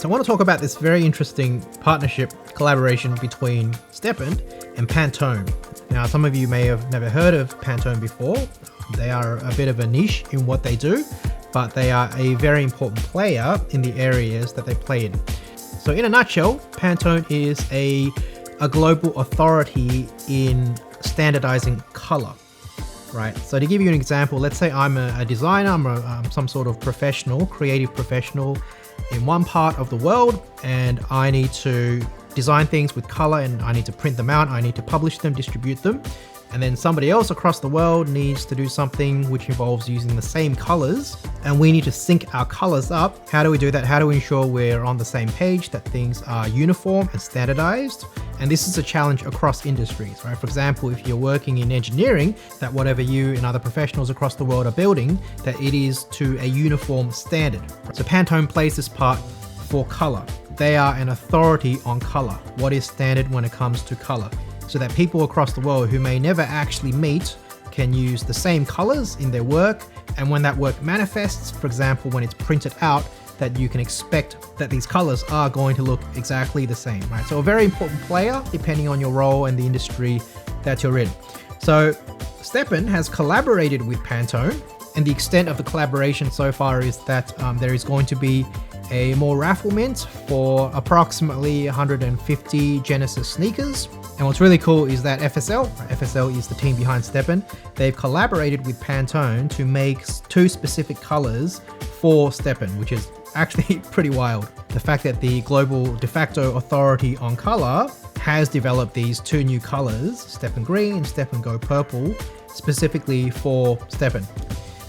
So I want to talk about this very interesting partnership collaboration between STEPN and Pantone. Now, some of you may have never heard of Pantone before. They are a bit of a niche in what they do, but they are a very important player in the areas that they play in. So in a nutshell, Pantone is a global authority in standardizing color, right? So to give you an example, let's say I'm a designer, I'm some sort of professional, creative professional in one part of the world, and I need to design things with color and I need to print them out, I need to publish them, distribute them. And then somebody else across the world needs to do something which involves using the same colors, and we need to sync our colors up. How do we do that? How do we ensure we're on the same page, that things are uniform and standardized? And this is a challenge across industries, right? For example, if you're working in engineering, that whatever you and other professionals across the world are building, that it is to a uniform standard. So Pantone plays this part for color. They are an authority on color. What is standard when it comes to color? So that people across the world who may never actually meet can use the same colors in their work. And when that work manifests, for example, when it's printed out, that you can expect that these colors are going to look exactly the same, right? So a very important player depending on your role and the industry that you're in. So STEPN has collaborated with Pantone, and the extent of the collaboration so far is that there is going to be a more raffle mint for approximately 150 Genesis sneakers. And what's really cool is that FSL is the team behind STEPN. They've collaborated with Pantone to make two specific colors for STEPN, which is actually pretty wild. The fact that the global de facto authority on color has developed these two new colors, STEPN Green and STEPN Go Purple, specifically for STEPN.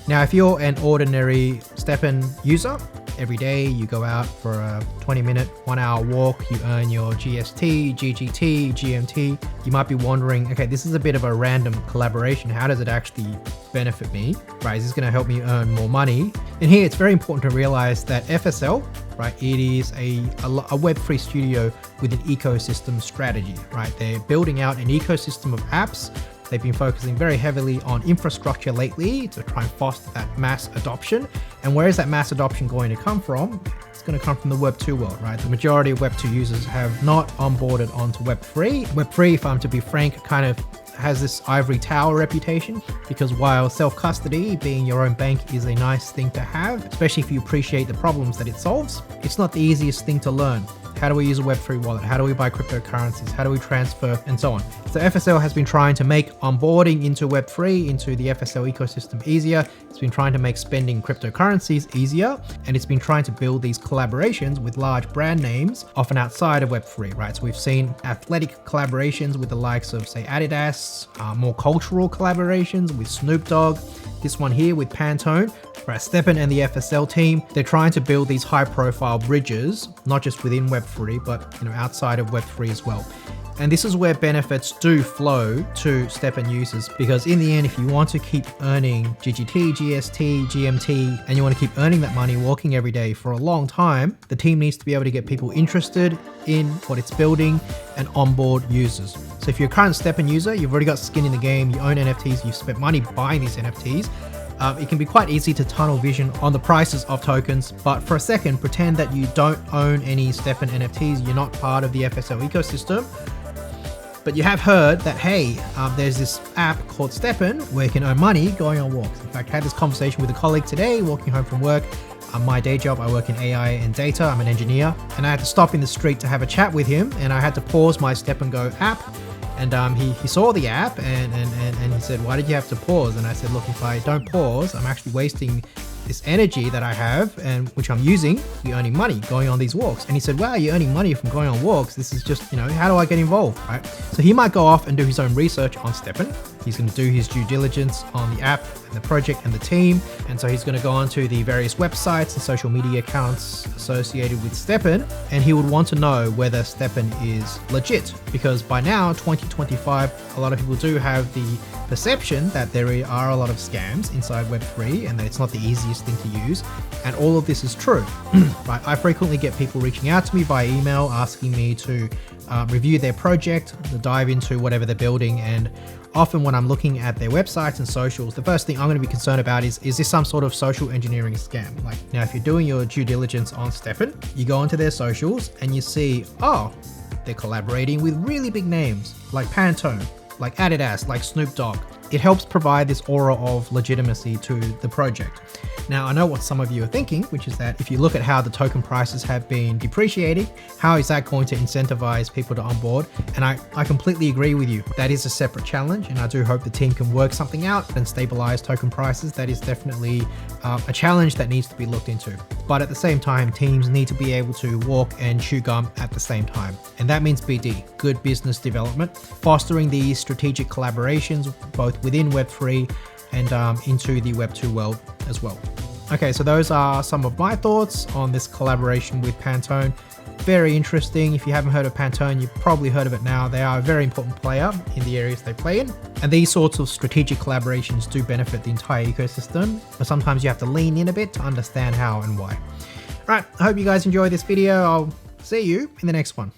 Now, if you're an ordinary STEPN user, every day you go out for a 20-minute, 1-hour walk, you earn your GST, GGT, GMT. You might be wondering, okay, this is a bit of a random collaboration. How does it actually benefit me, right? Is this going to help me earn more money? And here it's very important to realize that FSL, right, it is a Web3 studio with an ecosystem strategy, right? They're building out an ecosystem of apps. They've been focusing very heavily on infrastructure lately to try and foster that mass adoption. And where is that mass adoption going to come from? It's going to come from the Web 2 world, right? The majority of Web 2 users have not onboarded onto Web 3. Web 3, if I'm to be frank, kind of has this ivory tower reputation, because while self-custody, being your own bank, is a nice thing to have, especially if you appreciate the problems that it solves, it's not the easiest thing to learn. How do we use a Web3 wallet? How do we buy cryptocurrencies? How do we transfer, and so on? So FSL has been trying to make onboarding into Web3, into the FSL ecosystem easier. It's been trying to make spending cryptocurrencies easier. And it's been trying to build these collaborations with large brand names, often outside of Web3, right? So we've seen athletic collaborations with the likes of, say, Adidas, more cultural collaborations with Snoop Dogg. This one here with Pantone, right? STEPN and the FSL team, they're trying to build these high-profile bridges, not just within Web3, but outside of Web3 as well. And this is where benefits do flow to STEPN users, because in the end, if you want to keep earning GGT, GST, GMT, and you want to keep earning that money walking every day for a long time, the team needs to be able to get people interested in what it's building and onboard users. So if you're a current STEPN user, you've already got skin in the game, you own NFTs, you've spent money buying these NFTs, it can be quite easy to tunnel vision on the prices of tokens, but for a second, pretend that you don't own any STEPN NFTs, you're not part of the FSL ecosystem, but you have heard that, hey, there's this app called STEPN where you can earn money going on walks. In fact, I had this conversation with a colleague today, walking home from work. My day job, I work in AI and data, I'm an engineer, and I had to stop in the street to have a chat with him, and I had to pause my STEPN Go app. And he saw the app and he said, why did you have to pause? And I said, look, if I don't pause, I'm actually wasting this energy that I have, and which I'm using to be earning money going on these walks. And he said, wow, you're earning money from going on walks. This is just, how do I get involved, right? So he might go off and do his own research on STEPN. He's going to do his due diligence on the app and the project and the team. And so he's going to go onto the various websites and social media accounts associated with STEPN, and he would want to know whether STEPN is legit, because by now, 2025, a lot of people do have the perception that there are a lot of scams inside Web3 and that it's not the easiest thing to use. And all of this is true, right? I frequently get people reaching out to me via email asking me to review their project, to dive into whatever they're building. And often when I'm looking at their websites and socials, the first thing I'm going to be concerned about is this some sort of social engineering scam? Like, now, if you're doing your due diligence on STEPN, you go onto their socials and you see, oh, they're collaborating with really big names like Pantone, like Adidas, like Snoop Dogg. It helps provide this aura of legitimacy to the project. Now, I know what some of you are thinking, which is that if you look at how the token prices have been depreciating, how is that going to incentivize people to onboard? And I completely agree with you. That is a separate challenge, and I do hope the team can work something out and stabilize token prices. That is definitely a challenge that needs to be looked into. But at the same time, teams need to be able to walk and chew gum at the same time. And that means BD, good business development, fostering these strategic collaborations, both within Web3 and into the Web2 world as well. Okay, so those are some of my thoughts on this collaboration with Pantone. Very interesting. If you haven't heard of Pantone, you've probably heard of it now. They are a very important player in the areas they play in. And these sorts of strategic collaborations do benefit the entire ecosystem, but sometimes you have to lean in a bit to understand how and why. All right, I hope you guys enjoyed this video. I'll see you in the next one.